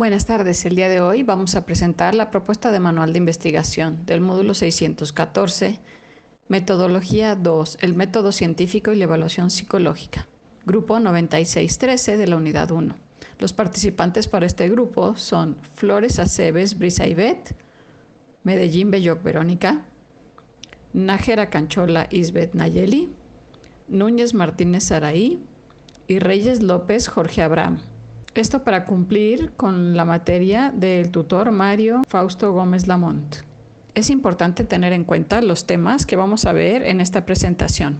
Buenas tardes, el día de hoy vamos a presentar la propuesta de manual de investigación del módulo 614, Metodología 2, el método científico y la evaluación psicológica, grupo 9613 de la unidad 1. Los participantes para este grupo son Flores Aceves Brisa Ivette, Medellín Belloc Verónica, Nájera Canchola Isbeth Nayeli, Núñez Martínez Saraí y Reyes López Jorge Abraham. Esto para cumplir con la materia del tutor Mario Fausto Gómez Lamont. Es importante tener en cuenta los temas que vamos a ver en esta presentación.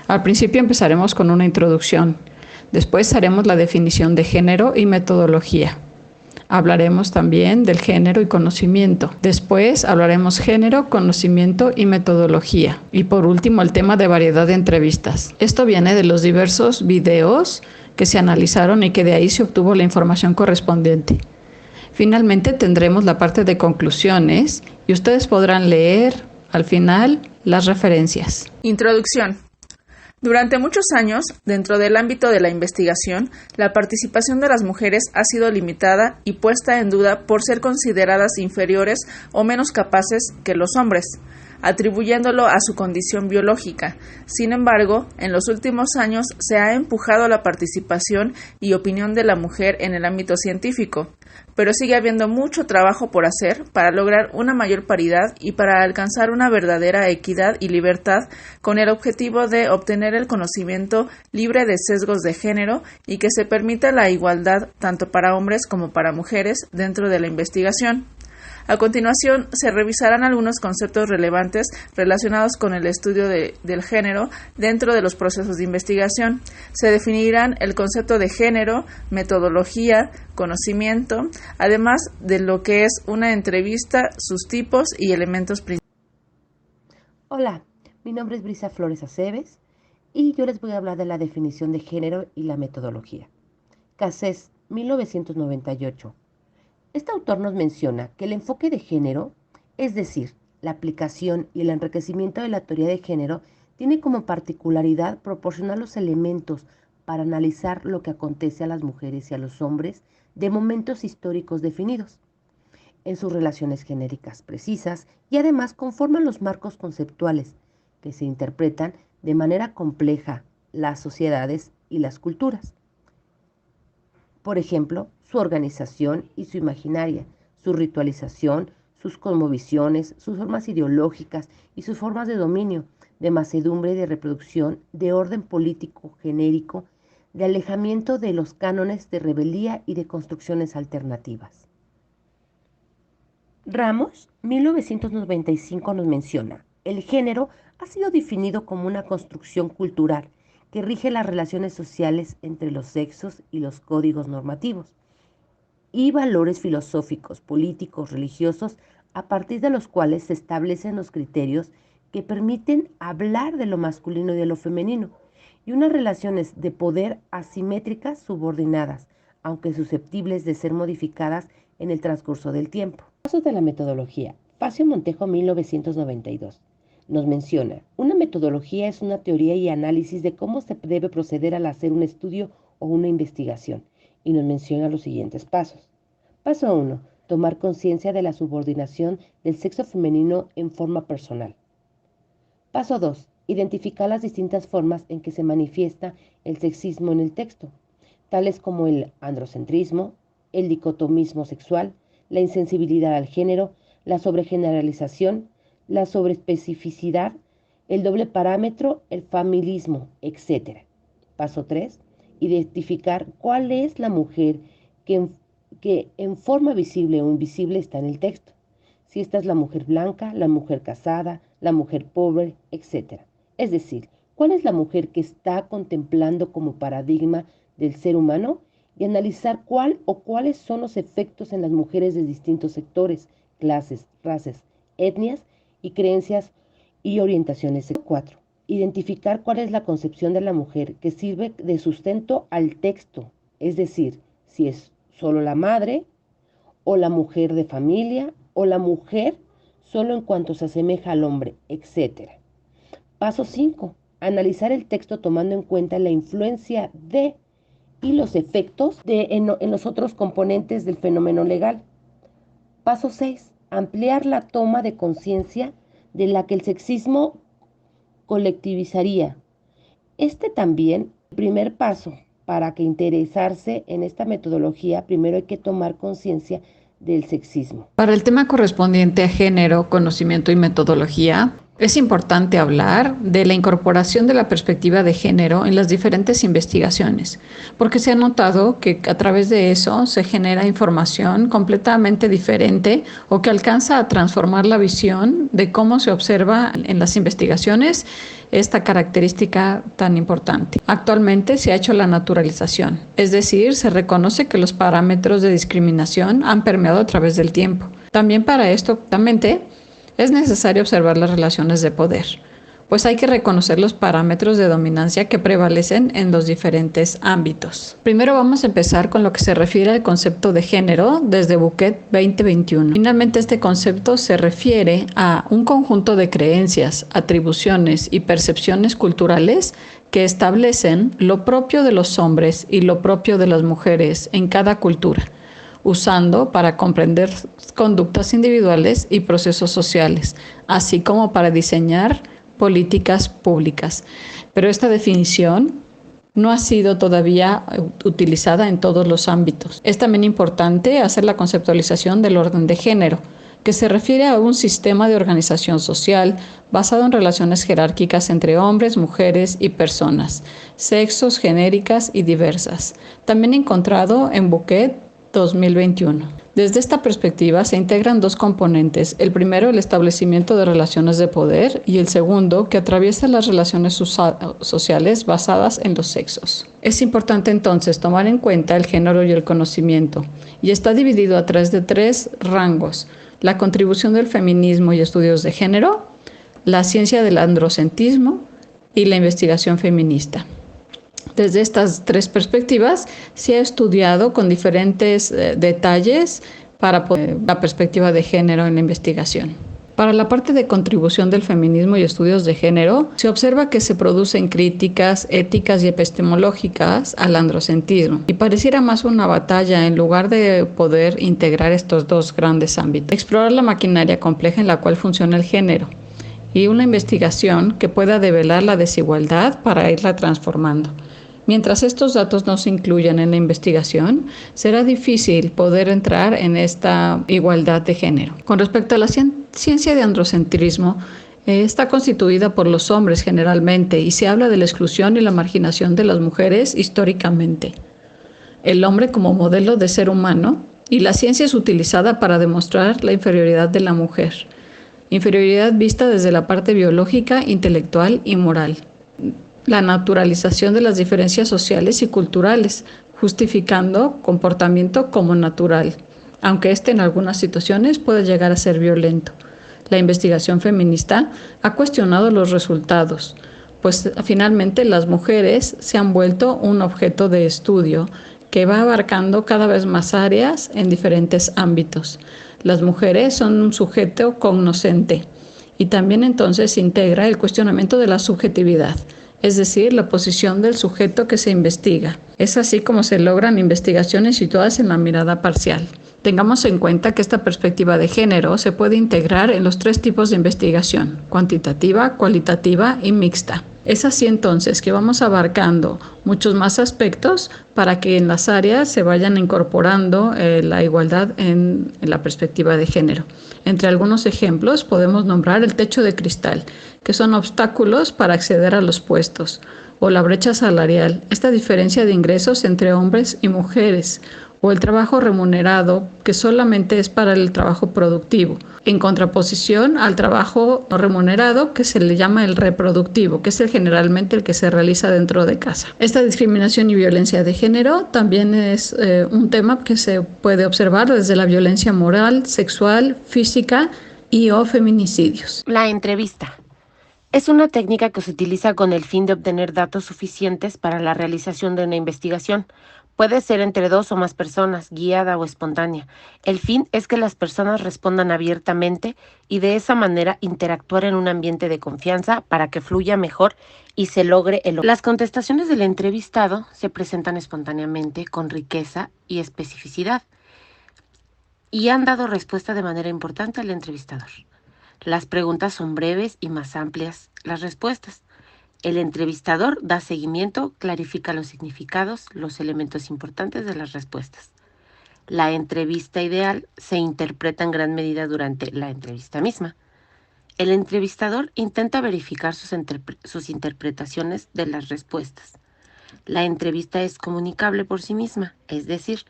Al principio empezaremos con una introducción. Después haremos la definición de género y metodología. Hablaremos también del género y conocimiento. Después hablaremos género, conocimiento y metodología. Y por último, el tema de variedad de entrevistas. Esto viene de los diversos videos que se analizaron y que de ahí se obtuvo la información correspondiente. Finalmente tendremos la parte de conclusiones y ustedes podrán leer al final las referencias. Introducción. Durante muchos años, dentro del ámbito de la investigación, la participación de las mujeres ha sido limitada y puesta en duda por ser consideradas inferiores o menos capaces que los hombres, atribuyéndolo a su condición biológica. Sin embargo, en los últimos años se ha empujado la participación y opinión de la mujer en el ámbito científico, pero sigue habiendo mucho trabajo por hacer para lograr una mayor paridad y para alcanzar una verdadera equidad y libertad con el objetivo de obtener el conocimiento libre de sesgos de género y que se permita la igualdad tanto para hombres como para mujeres dentro de la investigación. A continuación, se revisarán algunos conceptos relevantes relacionados con el estudio del género dentro de los procesos de investigación. Se definirán el concepto de género, metodología, conocimiento, además de lo que es una entrevista, sus tipos y elementos principales. Hola, mi nombre es Brisa Flores Aceves y yo les voy a hablar de la definición de género y la metodología. Cassés, 1998. Este autor nos menciona que el enfoque de género, es decir, la aplicación y el enriquecimiento de la teoría de género, tiene como particularidad proporcionar los elementos para analizar lo que acontece a las mujeres y a los hombres de momentos históricos definidos, en sus relaciones genéricas precisas y además conforman los marcos conceptuales que se interpretan de manera compleja las sociedades y las culturas. Por ejemplo, su organización y su imaginaria, su ritualización, sus cosmovisiones, sus formas ideológicas y sus formas de dominio, de macedumbre y de reproducción, de orden político genérico, de alejamiento de los cánones de rebeldía y de construcciones alternativas. Ramos, 1995, nos menciona: el género ha sido definido como una construcción cultural que rige las relaciones sociales entre los sexos y los códigos normativos y valores filosóficos, políticos, religiosos, a partir de los cuales se establecen los criterios que permiten hablar de lo masculino y de lo femenino, y unas relaciones de poder asimétricas subordinadas, aunque susceptibles de ser modificadas en el transcurso del tiempo. Pasos de la metodología. Facio Montejo, 1992. Nos menciona: una metodología es una teoría y análisis de cómo se debe proceder al hacer un estudio o una investigación, y nos menciona los siguientes pasos. Paso 1. Tomar conciencia de la subordinación del sexo femenino en forma personal. Paso 2. Identificar las distintas formas en que se manifiesta el sexismo en el texto, tales como el androcentrismo, el dicotomismo sexual, la insensibilidad al género, la sobregeneralización, la sobreespecificidad, el doble parámetro, el familismo, etc. Paso 3. Identificar cuál es la mujer que en forma visible o invisible está en el texto. Si esta es la mujer blanca, la mujer casada, la mujer pobre, etc. Es decir, cuál es la mujer que está contemplando como paradigma del ser humano, y analizar cuál o cuáles son los efectos en las mujeres de distintos sectores, clases, razas, etnias y creencias y orientaciones. 4. Identificar cuál es la concepción de la mujer que sirve de sustento al texto, es decir, si es solo la madre, o la mujer de familia, o la mujer solo en cuanto se asemeja al hombre, etc. Paso 5. Analizar el texto tomando en cuenta la influencia de y los efectos en los otros componentes del fenómeno legal. Paso 6. Ampliar la toma de conciencia de la que el sexismo colectivizaría. También, el primer paso para que interesarse en esta metodología, primero hay que tomar conciencia del sexismo. Para el tema correspondiente a género, conocimiento y metodología, es importante hablar de la incorporación de la perspectiva de género en las diferentes investigaciones, porque se ha notado que a través de eso se genera información completamente diferente o que alcanza a transformar la visión de cómo se observa en las investigaciones esta característica tan importante. Actualmente se ha hecho la naturalización, es decir, se reconoce que los parámetros de discriminación han permeado a través del tiempo. También para esto, es necesario observar las relaciones de poder, pues hay que reconocer los parámetros de dominancia que prevalecen en los diferentes ámbitos. Primero vamos a empezar con lo que se refiere al concepto de género desde Buquet 2021. Finalmente, este concepto se refiere a un conjunto de creencias, atribuciones y percepciones culturales que establecen lo propio de los hombres y lo propio de las mujeres en cada cultura, usando para comprender conductas individuales y procesos sociales, así como para diseñar políticas públicas. Pero esta definición no ha sido todavía utilizada en todos los ámbitos. Es también importante hacer la conceptualización del orden de género, que se refiere a un sistema de organización social basado en relaciones jerárquicas entre hombres, mujeres y personas, sexos, genéricas y diversas, también encontrado en Buquet 2021. Desde esta perspectiva se integran dos componentes, el primero el establecimiento de relaciones de poder y el segundo que atraviesa las relaciones sociales basadas en los sexos. Es importante entonces tomar en cuenta el género y el conocimiento y está dividido a través de tres rangos: la contribución del feminismo y estudios de género, la ciencia del androcentrismo y la investigación feminista. Desde estas tres perspectivas se ha estudiado con diferentes detalles para la perspectiva de género en la investigación. Para la parte de contribución del feminismo y estudios de género, se observa que se producen críticas éticas y epistemológicas al androcentrismo y pareciera más una batalla en lugar de poder integrar estos dos grandes ámbitos. Explorar la maquinaria compleja en la cual funciona el género y una investigación que pueda develar la desigualdad para irla transformando. Mientras estos datos no se incluyan en la investigación, será difícil poder entrar en esta igualdad de género. Con respecto a la ciencia de androcentrismo, está constituida por los hombres generalmente y se habla de la exclusión y la marginación de las mujeres históricamente. El hombre como modelo de ser humano y la ciencia es utilizada para demostrar la inferioridad de la mujer. Inferioridad vista desde la parte biológica, intelectual y moral. La naturalización de las diferencias sociales y culturales, justificando comportamiento como natural, aunque en algunas situaciones puede llegar a ser violento. La investigación feminista ha cuestionado los resultados, pues finalmente las mujeres se han vuelto un objeto de estudio que va abarcando cada vez más áreas en diferentes ámbitos. Las mujeres son un sujeto cognoscente y también entonces integra el cuestionamiento de la subjetividad, es decir, la posición del sujeto que se investiga. Es así como se logran investigaciones situadas en la mirada parcial. Tengamos en cuenta que esta perspectiva de género se puede integrar en los tres tipos de investigación: cuantitativa, cualitativa y mixta. Es así entonces que vamos abarcando muchos más aspectos para que en las áreas se vayan incorporando la igualdad en la perspectiva de género. Entre algunos ejemplos podemos nombrar el techo de cristal, que son obstáculos para acceder a los puestos, o la brecha salarial, esta diferencia de ingresos entre hombres y mujeres, o el trabajo remunerado, que solamente es para el trabajo productivo, en contraposición al trabajo no remunerado, que se le llama el reproductivo, que es generalmente el que se realiza dentro de casa. Esta discriminación y violencia de género también es un tema que se puede observar desde la violencia moral, sexual, física y o feminicidios. La entrevista es una técnica que se utiliza con el fin de obtener datos suficientes para la realización de una investigación. Puede ser entre 2 o más personas, guiada o espontánea. El fin es que las personas respondan abiertamente y de esa manera interactuar en un ambiente de confianza para que fluya mejor y se logre el objetivo. Las contestaciones del entrevistado se presentan espontáneamente, con riqueza y especificidad, y han dado respuesta de manera importante al entrevistador. Las preguntas son breves y más amplias las respuestas. El entrevistador da seguimiento, clarifica los significados, los elementos importantes de las respuestas. La entrevista ideal se interpreta en gran medida durante la entrevista misma. El entrevistador intenta verificar sus interpretaciones de las respuestas. La entrevista es comunicable por sí misma, es decir,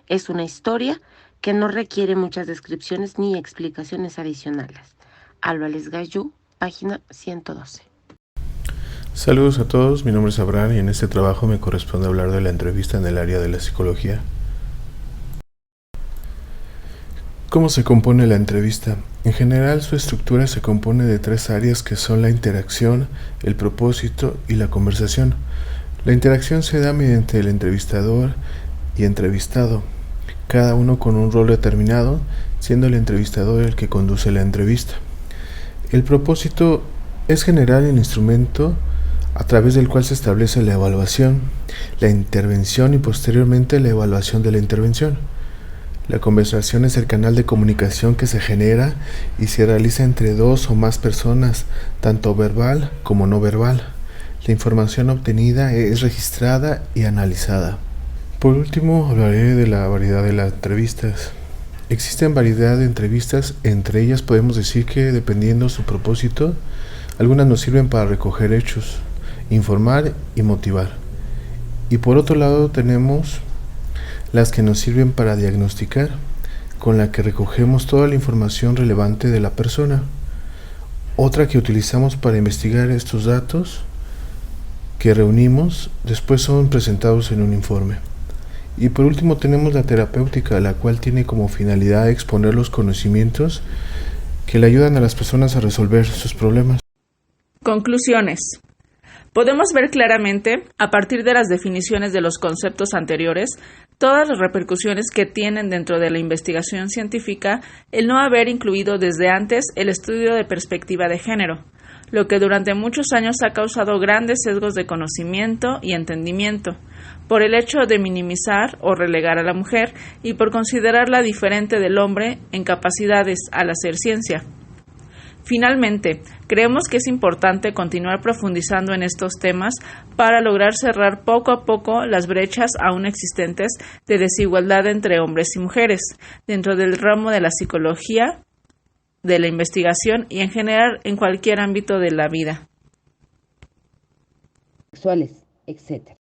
es una historia que no requiere muchas descripciones ni explicaciones adicionales. Álvarez Gallú, página 112. Saludos a todos, mi nombre es Abraham y en este trabajo me corresponde hablar de la entrevista en el área de la psicología. ¿Cómo se compone la entrevista? En general, su estructura se compone de 3 áreas que son la interacción, el propósito y la conversación. La interacción se da mediante el entrevistador y entrevistado, cada uno con un rol determinado, siendo el entrevistador el que conduce la entrevista. El propósito es generar el instrumento a través del cual se establece la evaluación, la intervención y posteriormente la evaluación de la intervención. La conversación es el canal de comunicación que se genera y se realiza entre 2 o más personas, tanto verbal como no verbal. La información obtenida es registrada y analizada. Por último, hablaré de la variedad de las entrevistas. Existen variedad de entrevistas, entre ellas podemos decir que, dependiendo su propósito, algunas nos sirven para recoger hechos, informar y motivar. Y por otro lado tenemos las que nos sirven para diagnosticar, con la que recogemos toda la información relevante de la persona. Otra que utilizamos para investigar estos datos que reunimos, después son presentados en un informe. Y por último tenemos la terapéutica, la cual tiene como finalidad exponer los conocimientos que le ayudan a las personas a resolver sus problemas. Conclusiones. Podemos ver claramente, a partir de las definiciones de los conceptos anteriores, todas las repercusiones que tienen dentro de la investigación científica el no haber incluido desde antes el estudio de perspectiva de género, lo que durante muchos años ha causado grandes sesgos de conocimiento y entendimiento, por el hecho de minimizar o relegar a la mujer y por considerarla diferente del hombre en capacidades al hacer ciencia. Finalmente, creemos que es importante continuar profundizando en estos temas para lograr cerrar poco a poco las brechas aún existentes de desigualdad entre hombres y mujeres dentro del ramo de la psicología, de la investigación y en general en cualquier ámbito de la vida. Sexuales, etc.